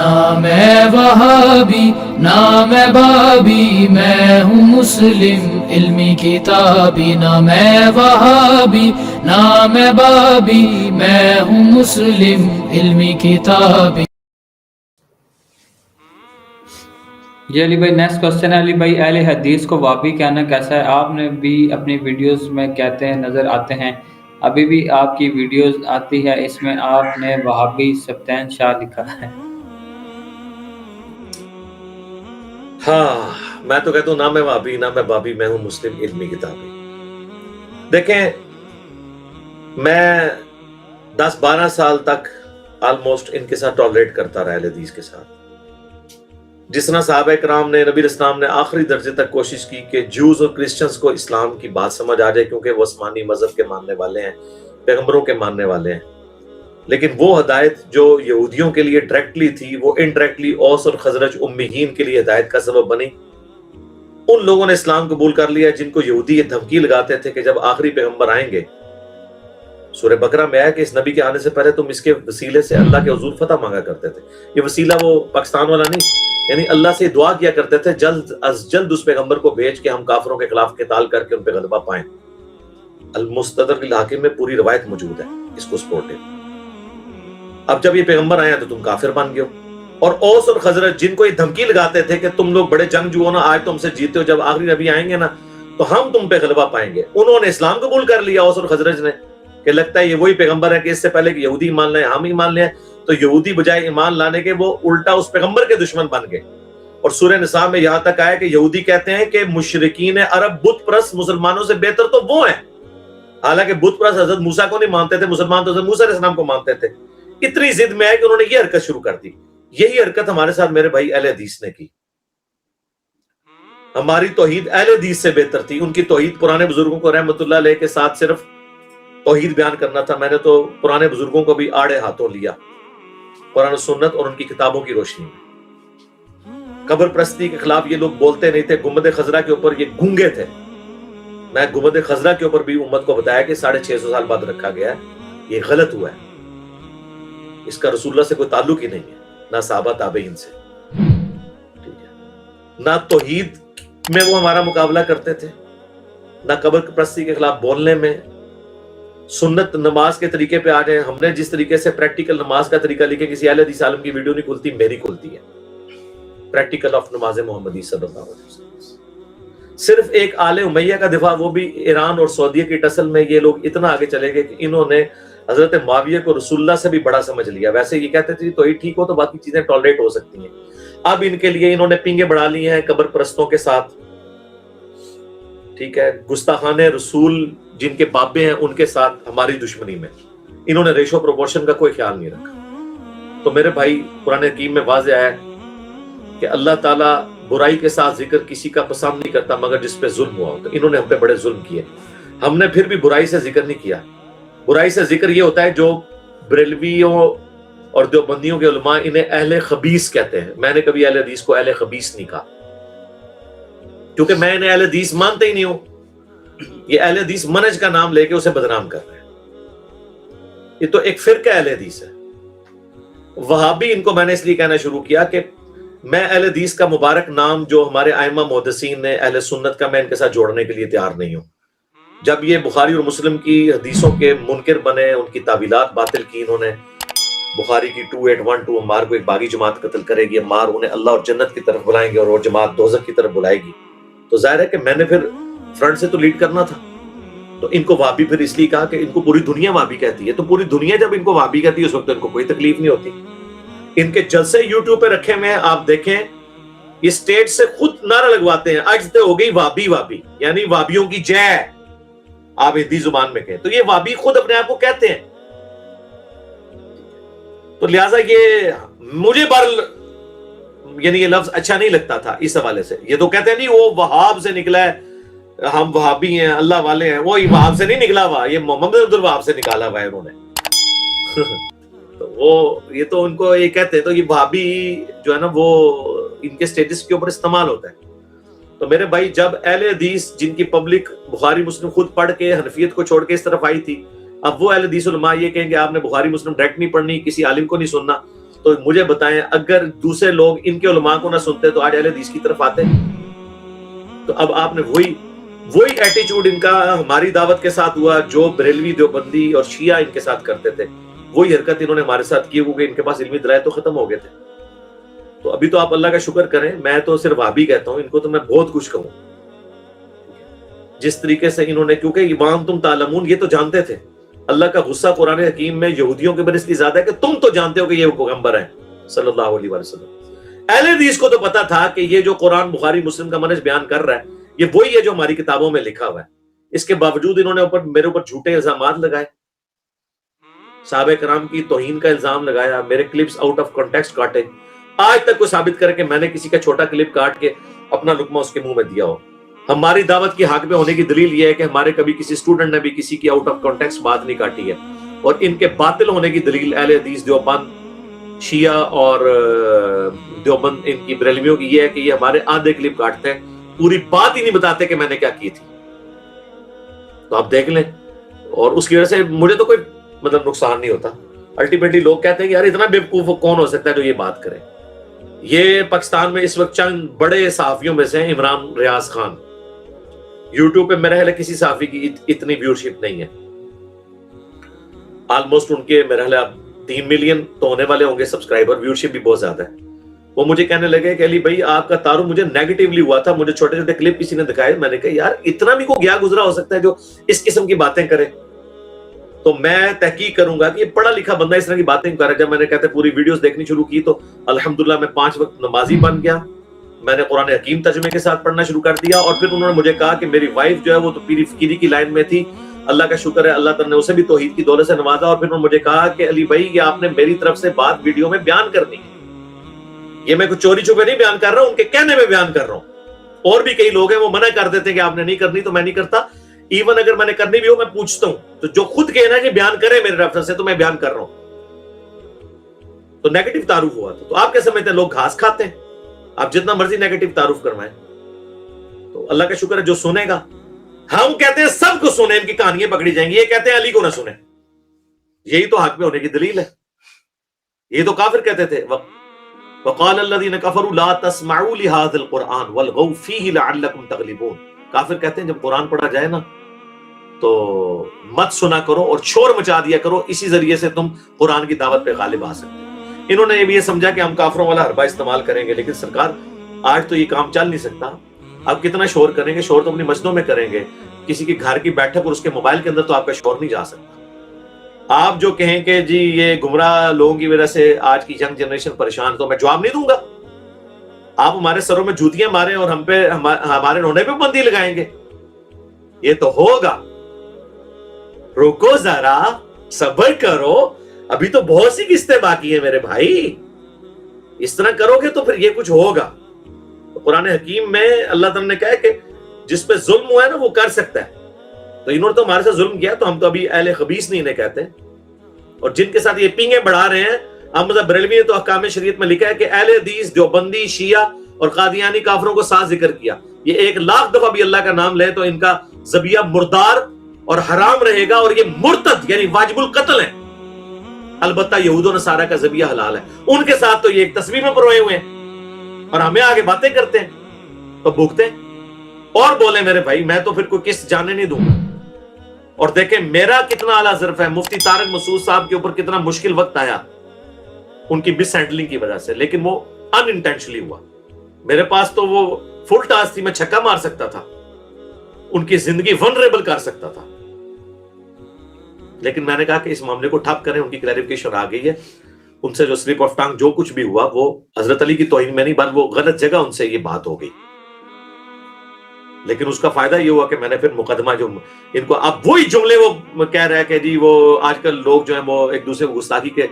نہ میں وہابی نہ میں بابی، میں ہوں مسلم علمی کتابی، نہ میں وہابی نہ میں بابی، میں ہوں مسلم علمی کتابی۔ جی علی بھائی نیکسٹ کوشچن ہے علی بھائی، اہل حدیث کو وہابی کہنا کیسا ہے؟ آپ نے بھی اپنی ویڈیوز میں کہتے ہیں نظر آتے ہیں، ابھی بھی آپ کی ویڈیوز آتی ہے، اس میں آپ نے وہابی سبطین شاہ لکھا ہے۔ ہاں میں تو کہتا ہوں نہ میں وہابی نہ میں بابی، میں ہوں مسلم علمی کتابی۔ دیکھیں میں 10-12 سال تک آلموسٹ ان کے ساتھ ٹالریٹ کرتا رہا اہل حدیث کے ساتھ، جس طرح صحابہ کرام نے، نبی اسلام نے آخری درجے تک کوشش کی کہ جوز اور کرسچنز کو اسلام کی بات سمجھ آ جائے، کیونکہ وہ آسمانی مذہب کے ماننے والے ہیں، پیغمبروں کے ماننے والے ہیں، لیکن وہ ہدایت جو یہودیوں کے لیے ڈائریکٹلی تھی وہ انڈائریکٹلی اوس اور خزرج امیین کے لیے ہدایت کا سبب بنی۔ ان لوگوں نے اسلام قبول کر لیا جن کو یہودی یہ دھمکی لگاتے تھے کہ جب آخری پیغمبر آئیں گے، سورہ بقرہ میں آیا کہ اس نبی کے آنے سے پہلے تم اس کے وسیلے سے اللہ کے حضور فتح مانگا کرتے تھے۔ یہ وسیلہ وہ پاکستان والا نہیں، یعنی اللہ سے دعا کیا کرتے تھے جلد از جلد اس پیغمبر کو بھیج کے ہم کافروں کے خلاف قتال کر کے ان پہ غلبہ پائیں۔ المستدرک الحاکم میں پوری روایت موجود ہے اس کو سپورٹ ہے۔ اب جب یہ پیغمبر آئے ہیں تو تم کافر بن گئے ہو، اور اوس اور خزرج جن کو یہ دھمکی لگاتے تھے کہ تم لوگ بڑے جنگجو ہو نا، آج تم سے جیتے ہو، جب آخری نبی آئیں گے نا تو ہم تم پہ غلبہ پائیں گے، انہوں نے اسلام قبول کر لیا اوس اور خزرج نے کہ لگتا ہے یہ وہی پیغمبر ہے کہ اس سے پہلے کہ یہودی ایمان لائیں ہم ایمان لیں، تو یہودی بجائے ایمان لانے کے وہ الٹا اس پیغمبر کے دشمن بن گئے۔ اور سورہ نساء میں یہاں تک آیا کہ یہودی کہتے ہیں کہ مشرکین عرب بت پرست مسلمانوں سے بہتر تو وہ ہیں، حالانکہ بت پرست حضرت موسیٰ کو نہیں مانتے تھے، مسلمان تو حضرت موسیٰ علیہ السلام کو مانتے تھے۔ اتنی ضد میں ہے کہ انہوں نے یہ حرکت شروع کر دی۔ یہی حرکت ہمارے ساتھ میرے بھائی اہل حدیث نے کی۔ ہماری توحید اہل حدیث سے بہتر تھی، ان کی توحید پرانے بزرگوں کو رحمت اللہ علیہ کے ساتھ صرف توحید بیان کرنا تھا۔ میں نے تو پرانے بزرگوں کو بھی آڑے ہاتھوں لیا قرآن و سنت اور ان کی کتابوں کی روشنی میں۔ قبر پرستی کے خلاف یہ لوگ بولتے نہیں تھے۔ گنبد خضرا کے اوپر یہ گونگے تھے۔ میں گنبد خضرا کے اوپر بھی امت کو بتایا کہ 650 سال بعد رکھا گیا ہے، یہ غلط ہوا ہے، اس کا رسول اللہ سے کوئی تعلق ہی نہیں ہے، نہ صحابہ تابعین سے، ٹھیک ہے، نہ توحید میں وہ ہمارا مقابلہ کرتے تھے، نہ قبر پرستی کے خلاف بولنے میں۔ سنت نماز کے طریقے پہ آ جائیں، ہم نے جس طریقے سے پریکٹیکل نماز کا طریقہ لکھے، کسی اہل حدیث عالم کی ویڈیو نہیں کھلتی، میری کھلتی ہے، پریکٹیکل آف نماز محمدی صلی اللہ علیہ وسلم۔ صرف ایک آل امیہ کا دفاع، وہ بھی ایران اور سعودیہ کی ٹسل میں یہ لوگ اتنا آگے چلے گئے کہ انہوں نے حضرت معاویہ کو رسول اللہ سے بھی بڑا سمجھ لیا۔ ویسے یہ کہتے تھے تو ہی ٹھیک ہو تو باقی چیزیں ٹالریٹ ہو سکتی ہیں، اب ان کے لیے انہوں نے پنگے بڑھا لی ہیں قبر پرستوں کے ساتھ، ٹھیک ہے، گستاخان رسول جن کے بابے ہیں ان کے ساتھ ہماری دشمنی میں انہوں نے ریشو پروپورشن کا کوئی خیال نہیں رکھا۔ تو میرے بھائی قرآن حکیم میں واضح ہے کہ اللہ تعالیٰ برائی کے ساتھ ذکر کسی کا پسند نہیں کرتا مگر جس پہ ظلم ہوا ہو، تو انہوں نے ہم پہ بڑے ظلم کیے، ہم نے پھر بھی برائی سے ذکر نہیں کیا۔ برائی سے ذکر یہ ہوتا ہے جو بریلویوں اور دیوبندیوں کے علماء انہیں اہل خبیث کہتے ہیں، میں نے کبھی اہل حدیث کو اہل خبیث نہیں کہا، کیونکہ میں انہیں اہل حدیث مانتے ہی نہیں ہوں۔ یہ اہل حدیث منہج کا نام لے کے اسے بدنام کر رہے ہیں، یہ تو ایک فرقہ اہل حدیث ہے۔ وہابی ان کو میں نے اس لیے کہنا شروع کیا کہ میں اہل حدیث کا مبارک نام جو ہمارے ائمہ محدثین نے اہل سنت کا، میں ان کے ساتھ جوڑنے کے لیے تیار نہیں ہوں۔ جب یہ بخاری اور مسلم کی حدیثوں کے منکر بنے، ان کی تعویلات باطل کی انہوں نے، بخاری کی 2812 عمار کو ایک باغی جماعت قتل کرے گی، عمار انہیں اللہ اور جنت کی طرف بلائیں گے اور وہ جماعت دوزخ کی طرف بلائے گی، تو ظاہر ہے کہ میں نے پھر فرنٹ سے تو لیڈ کرنا تھا۔ تو ان کو وہابی پھر اس لیے کہا کہ ان کو پوری دنیا وہابی کہتی ہے، تو پوری دنیا جب ان کو وہابی کہتی ہے اس وقت ان کو کوئی تکلیف نہیں ہوتی۔ ان کے جلسے یوٹیوب پہ رکھے ہوئے ہیں، آپ دیکھیں، یہ اسٹیج سے خود نعرہ لگواتے ہیں، آج تے ہو گئی وہابی وہابی، یعنی وہابیوں کی جے، آپ ہندی زبان میں کہیں تو یہ وہابی خود اپنے آپ کو کہتے ہیں۔ تو لہٰذا یہ مجھے یعنی یہ لفظ اچھا نہیں لگتا تھا اس حوالے سے۔ یہ تو کہتے ہیں نہیں وہ وہاب سے نکلا ہے، ہم وہابی ہیں، اللہ والے ہیں، وہ وہاب سے نہیں نکلا ہوا، یہ محمد عبد الوہاب سے نکالا ہوا ہے انہوں نے۔ تو وہ یہ تو ان کو یہ کہتے ہیں، تو یہ وہابی جو ہے نا وہ ان کے سٹیٹس کے اوپر استعمال ہوتا ہے۔ تو میرے بھائی جب اہل حدیث جن کی پبلک بخاری مسلم خود پڑھ کے حنفیت کو چھوڑ کے اس طرف آئی تھی، اب وہ اہل حدیث علماء یہ کہیں گے آپ نے بخاری مسلم ڈائریکٹ نہیں پڑھنی، کسی عالم کو نہیں سننا، تو مجھے بتائیں اگر دوسرے لوگ ان کے علماء کو نہ سنتے تو آج اہل حدیث کی طرف آتے؟ تو اب آپ نے وہی ایٹیچیوڈ ان کا ہماری دعوت کے ساتھ ہوا جو بریلوی دیوبندی اور شیعہ ان کے ساتھ کرتے تھے، وہی حرکت انہوں نے ہمارے ساتھ کی، کیونکہ ان کے پاس علمی دلائل تو ختم ہو گئے تھے۔ تو ابھی تو آپ اللہ کا شکر کریں، میں تو صرف وہابی کہتا ہوں، ان کو تو میں بہت کچھ کہوں جس طریقے سے انہوں نے، کیونکہ وہاں تم تعلمون، یہ تو جانتے تھے اللہ کا غصہ قرآن حکیم میں یہودیوں کے بر اس لیے زیادہ ہے کہ تم تو جانتے ہو کہ یہ پیغمبر ہیں صلی اللہ علیہ وسلم۔ اہل حدیث کو تو پتا تھا کہ یہ جو قرآن بخاری مسلم کا منہج بیان کر رہا ہے یہ وہی ہے جو ہماری کتابوں میں لکھا ہوا ہے۔ اس کے باوجود انہوں نے میرے اوپر جھوٹے الزامات لگائے، صحابہ کرام کی توہین کا الزام لگایا، میرے کلپس آؤٹ آف کانٹیکسٹ کاٹے۔ آج تک کوئی ثابت کرے کہ میں نے کسی کا چھوٹا کلپ کاٹ کے اپنا لقمہ اس کے منہ میں دیا ہو۔ ہماری دعوت کی حق میں ہونے کی دلیل یہ ہے کہ ہمارے کبھی کسی اسٹوڈنٹ نے بھی کسی کی آؤٹ آف کانٹیکسٹ بات نہیں کاٹی ہے، اور ان کے باطل ہونے کی دلیل اہل حدیث دیوبند، شیعہ اور دیوبند ان کی بریلویوں کی یہ ہے کہ یہ ہمارے آدھے کلپ کاٹتے ہیں، پوری بات ہی نہیں بتاتے کہ میں نے کیا کی تھی۔ تو آپ دیکھ لیں، اور اس کی وجہ سے مجھے تو کوئی نقصان نہیں ہوتا۔ الٹیمیٹلی لوگ کہتے ہیں کہ یار اتنا بیوقوف کون ہو سکتا ہے جو یہ بات کرے۔ یہ پاکستان میں اس وقت چند بڑے صحافیوں میں سے عمران ریاض خان، یوٹیوب پہ میرے خیال ہے کسی صحافی کی اتنی ویورشپ نہیں ہے، آلموسٹ ان کے میرے خیال ہے 3 ملین تو ہونے والے ہوں گے سبسکرائبر، ویورشپ بھی بہت زیادہ ہے۔ وہ مجھے کہنے لگے کہ علی بھائی آپ کا تعارف مجھے نیگیٹیولی ہوا تھا، مجھے چھوٹے چھوٹے کلپ کسی نے دکھائے، میں نے کہا یار اتنا بھی کوئی گیا گزرا ہو سکتا ہے جو اس قسم کی باتیں کرے؟ تو میں تحقیق کروں گا کہ یہ پڑھا لکھا بندہ اس طرح کی باتیں کرے۔ جب میں نے کہتے پوری ویڈیوز دیکھنی شروع کی تو الحمدللہ میں 5 وقت نمازی بن گیا، میں نے قرآن حکیم ترجمے کے ساتھ پڑھنا شروع کر دیا، اور پھر انہوں نے مجھے کہا کہ میری وائف جو ہے وہ تو پیری فقیری کی لائن میں تھی، اللہ کا شکر ہے اللہ تعالیٰ نے اسے بھی توحید کی دولت سے نوازا، اور پھر انہوں نے مجھے کہا کہ علی بھائی یہ آپ نے میری طرف سے بات ویڈیو میں بیان کرنی ہے، یہ میں کچھ چوری چھپے نہیں بیان کر رہا ہوں، ان کے کہنے میں بیان کر رہا ہوں۔ اور بھی کئی لوگ ہیں وہ منع کر دیتے ہیں کہ آپ نے نہیں کرنی، تو میں نہیں کرتا، ایون اگر میں نے کرنی بھی ہو میں پوچھتا ہوں، تو جو خود کہنا کہ بیان کرے میرے ریفرنس سے تو میں بیان کر رہا ہوں۔ تو نیگیٹو تعارف ہوا تو آپ کیا سمجھتے ہیں لوگ گھاس کھاتے ہیں؟ آپ جتنا مرضی نیگیٹو تعارف کروائیں، تو اللہ کا شکر ہے جو سنے گا۔ ہم کہتے ہیں سب کو سنیں، ان کی کہانیاں پکڑی جائیں گی، یہ کہتے ہیں علی کو نہ سنیں، یہی تو حق میں ہونے کی دلیل ہے۔ یہ تو کافر کہتے تھے، وقال الذين كفروا لا تسمعوا لهذا القرآن والغوا فيه لعلكم تغلبون۔ کافر کہتے ہیں جب قرآن پڑھا جائے نا تو مت سنا کرو اور شور مچا دیا کرو، اسی ذریعے سے تم قرآن کی دعوت پہ غالب آ سکتے ہو۔ انہوں نے یہ سمجھا کہ ہم کافروں والا حربہ استعمال کریں گے، لیکن سرکار آج تو یہ کام چل نہیں سکتا۔ آپ کتنا شور کریں گے؟ شور تو اپنی مسجدوں میں کریں گے، کسی کی گھر کی بیٹھک اور اس کے موبائل کے اندر تو آپ کا شور نہیں جا سکتا۔ آپ جو کہیں کہ جی یہ گمراہ لوگوں کی وجہ سے آج کی ینگ جنریشن پریشان، تو میں جواب نہیں دوں گا۔ آپ ہمارے سروں میں جوتیاں ماریں اور ہم پہ ہمارے رونے پہ بندی لگائیں گے، یہ تو ہوگا؟ رکو ذرا، صبر کرو، ابھی تو بہت سی قسطیں باقی ہیں میرے بھائی، اس طرح کرو گے تو پھر یہ کچھ ہوگا۔ قرآن حکیم میں اللہ تعالیٰ نے کہا ہے کہ جس پہ ظلم ہوا ہے نا وہ کر سکتا ہے، تو انہوں نے تو ہمارے ساتھ ظلم کیا، تو ہم تو ابھی اہل خبیث نہیں انہیں کہتے، اور جن کے ساتھ یہ پینگیں بڑھا رہے ہیں، احمد بریلوی نے تو احکام شریعت میں لکھا ہے کہ اہل حدیث دیوبندی شیعہ اور قادیانی کافروں کو ساتھ ذکر کیا، یہ 1,00,000 دفعہ بھی اللہ کا نام لے تو ان کا ذبیحہ مردار اور حرام رہے گا، اور یہ مرتد یعنی واجب القتل ہے۔ البتہ یہود و نصارہ کا ذبیحہ حلال ہے، ان کے ساتھ تو یہ ایک تصویر میں پروئے ہوئے ہیں، اور ہمیں آگے باتیں کرتے ہیں تو بھوکتے ہیں۔ اور بولے میرے بھائی، میں تو پھر کوئی قسط جانے نہیں دوں گا۔ اور دیکھیں میرا کتنا اعلیٰ ظرف ہے، مفتی طارق مسعود صاحب کے اوپر کتنا مشکل وقت آیا ان کی مس ہینڈلنگ کی وجہ سے، لیکن وہ ان انٹینشنلی ہوا۔ میرے پاس تو وہ فل ٹاس تھی، میں چھکا مار سکتا تھا، ان کی زندگی ونریبل کر سکتا تھا، لیکن میں نے کہا کہ اس معاملے کو ٹھپ کریں، ان کی کلیریفیکیشن آ گئی ہے، ان سے جو سلپ آف ٹنگ جو کچھ بھی ہوا وہ حضرت علی کی توہین میں نہیں، بل وہ غلط جگہ ان سے یہ بات ہو گئی۔ لیکن اس کا فائدہ یہ ہوا کہ میں نے پھر مقدمہ جو ان کو اب وہی جملے وہ کہہ رہا ہے کہ جی وہ آج کل لوگ جو ہیں وہ ایک دوسرے کو گستاخی کے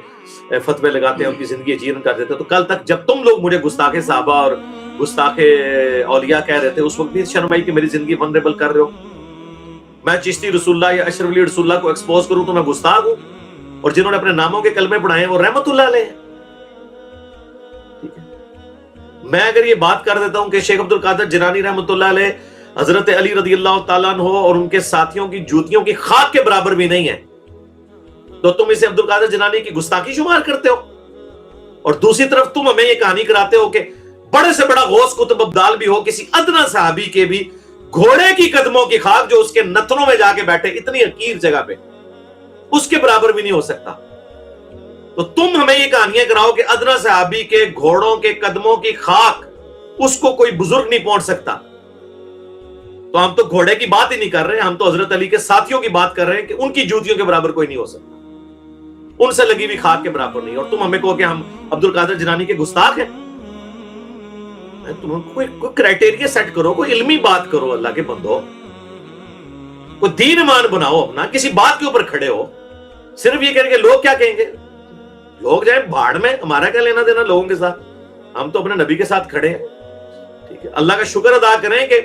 فتوے لگاتے ہیں، ان کی زندگی جیرن کر دیتے ہیں، تو کل تک جب تم لوگ مجھے گستاخ صحابہ اور گستاخ اولیاء کہہ رہے تھے اس وقت نہیں شرم آئی کہ میری زندگی ونریبل کر رہے ہو؟ میں چشتی رسول اللہ یا اشرف علی رسول اللہ کو ایکسپوز کروں تو میں گستاخ ہوں، اور جنہوں نے اپنے ناموں کے کلمے پڑھائے ہیں وہ رحمت اللہ علیہ ہیں۔ ٹھیک ہے، میں اگر یہ بات کر دیتا ہوں کہ شیخ عبد القادر جیلانی رحمت اللہ علیہ حضرت علی رضی اللہ تعالیٰ عنہ اور ان کے ساتھیوں کی جوتیوں کی خاک کے برابر بھی نہیں ہے، تو تم اسے عبد القادر جیلانی کی گستاخی شمار کرتے ہو؟ اور دوسری طرف تم ہمیں یہ کہانی کراتے ہو کہ بڑے سے بڑا غوث قطب ابدال بھی ہو کسی ادنا صحابی کے بھی گھوڑے کی قدموں کی خاک جو اس کے نتنوں میں جا کے بیٹھے اتنی حقیر جگہ پہ اس کے برابر بھی نہیں ہو سکتا. تو تم ہمیں یہ کہانیاں کراؤ کہ ادنا صحابی کے گھوڑوں کے قدموں کی خاک اس کو کوئی بزرگ نہیں پہنچ سکتا. تو ہم تو گھوڑے کی بات ہی نہیں کر رہے, ہم تو حضرت علی کے ساتھیوں کی بات کر رہے ہیں کہ ان کی جوتیوں کے برابر کوئی نہیں ہو سکتا, ان سے لگی ہوئی خاک کے برابر نہیں. اور تم ہمیں کہو کہ ہم عبد القادر جیلانی کے گستاخ ہیں. تم کوئی کرائٹیریا سیٹ کرو, کوئی علمی بات کرو, اللہ کے بندو کوئی دین ایمان بناؤ اپنا, کسی بات کے اوپر کھڑے ہو. صرف یہ کہیں گے لوگ کیا کہیں گے, لوگ جائیں بھاڑ میں, ہمارا کیا لینا دینا لوگوں کے ساتھ, ہم تو اپنے نبی کے ساتھ کھڑے ہیں. ٹھیک ہے, اللہ کا شکر ادا کریں کہ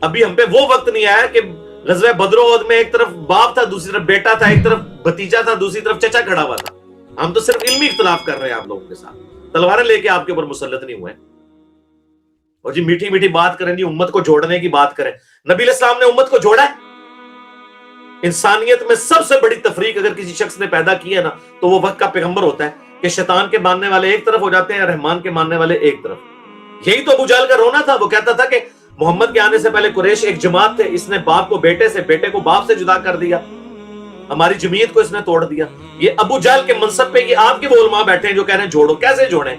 ابھی ہم پہ وہ وقت نہیں آیا کہ غزوہ بدر و احد میں ایک طرف باپ تھا, دوسری طرف بیٹا تھا, ایک طرف بھتیجا تھا, دوسری طرف چچا کھڑا ہوا تھا. ہم تو صرف علمی اختلاف کر رہے ہیں آپ لوگوں کے ساتھ, تلواریں لے کے آپ کے اوپر مسلط نہیں ہوئے. اور جی میٹھی میٹھی بات کریں, جی امت کو جوڑنے کی بات کریں. نبی علیہ السلام نے امت کو جوڑا ہے. انسانیت میں سب سے بڑی تفریق اگر کسی شخص نے پیدا کی ہے نا تو وہ وقت کا پیغمبر ہوتا ہے کہ شیطان کے ماننے والے ایک طرف ہو جاتے ہیں, رحمان کے ماننے والے ایک طرف. یہی تو ابو جہل کا رونا تھا. وہ کہتا تھا کہ محمد کے آنے سے پہلے قریش ایک جماعت تھے, اس نے باپ کو بیٹے سے, بیٹے کو باپ سے جدا کر دیا, ہماری جمعیت کو اس نے توڑ دیا. یہ ابو جہل کے منصب پہ یہ آپ کے وہ علماء بیٹھے ہیں جو کہہ رہے ہیں جوڑو. کیسے جوڑیں؟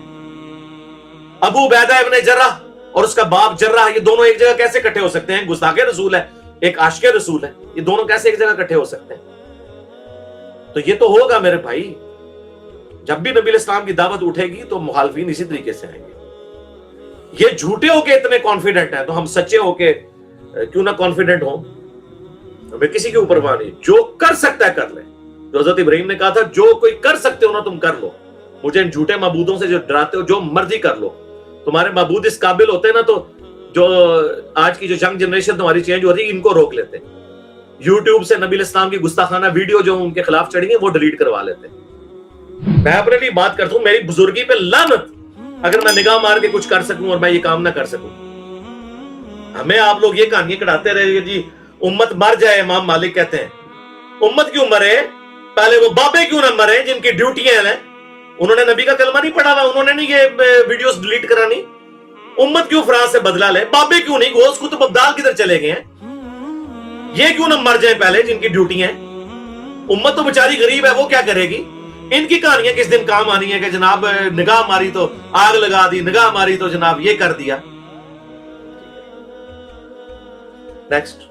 ابو عبیدہ ابن جرح اور اس کا باپ جرح, یہ دونوں ایک جگہ کیسے اکٹھے ہو سکتے ہیں؟ گستاخ رسول ہے, ایک عاشق رسول ہے, یہ دونوں کیسے ایک جگہ اکٹھے ہو سکتے ہیں؟ تو یہ تو ہوگا میرے بھائی, جب بھی نبی علیہ السلام کی دعوت اٹھے گی تو مخالفین اسی طریقے سے آئیں گے. یہ جھوٹے ہو کے اتنے کانفیڈنٹ ہیں تو ہم سچے ہو کے کیوں نہ کانفیڈنٹ ہوں؟ ہمیں کسی کے اوپر پرواہ نہیں, جو کر سکتا ہے کر لے. جو حضرت ابراہیم نے کہا تھا جو کوئی کر سکتے ہو نا تم کر لو, مجھے ان جھوٹے معبودوں سے جو ڈراتے ہو جو مرضی کر لو. تمہارے معبود اس قابل ہوتے ہیں نا تو جو آج کی جو ینگ جنریشن تمہاری چینج ہو رہی ہے ان کو روک لیتے. یوٹیوب سے نبی علیہ السلام کی گستاخانہ ویڈیو جو ان کے خلاف چڑھی ہیں وہ ڈیلیٹ کروا لیتے. میں اپنے لیے بات کرتا ہوں, میری بزرگی پہ لعنت اگر میں نگاہ مار کے کچھ کر سکوں اور میں یہ کام نہ کر سکوں. ہمیں آپ لوگ یہ کہانیاں کڑھاتے رہے جی امت مر جائے. امام مالک کہتے ہیں امت کیوں مرے, پہلے وہ بابے کیوں نہ مرے جن کی ڈیوٹیاں ہیں, انہوں نے نبی کا کلمہ نہیں پڑھا ہوا, انہوں نے نہیں یہ ویڈیوز ڈیلیٹ کرانی. امت کیوں فراز سے بدلہ لے, بابے کیوں نہیں, غوث قطب ابدال کدھر چلے گئے ہیں, یہ کیوں نہ مر جائیں پہلے جن کی ڈیوٹیاں ہیں. امت تو بیچاری غریب ہے, وہ کیا کرے گی؟ ان کی کہانیاں کس دن کام آنی ہے کہ جناب نگاہ ماری تو آگ لگا دی, نگاہ ماری تو جناب یہ کر دیا. نیکسٹ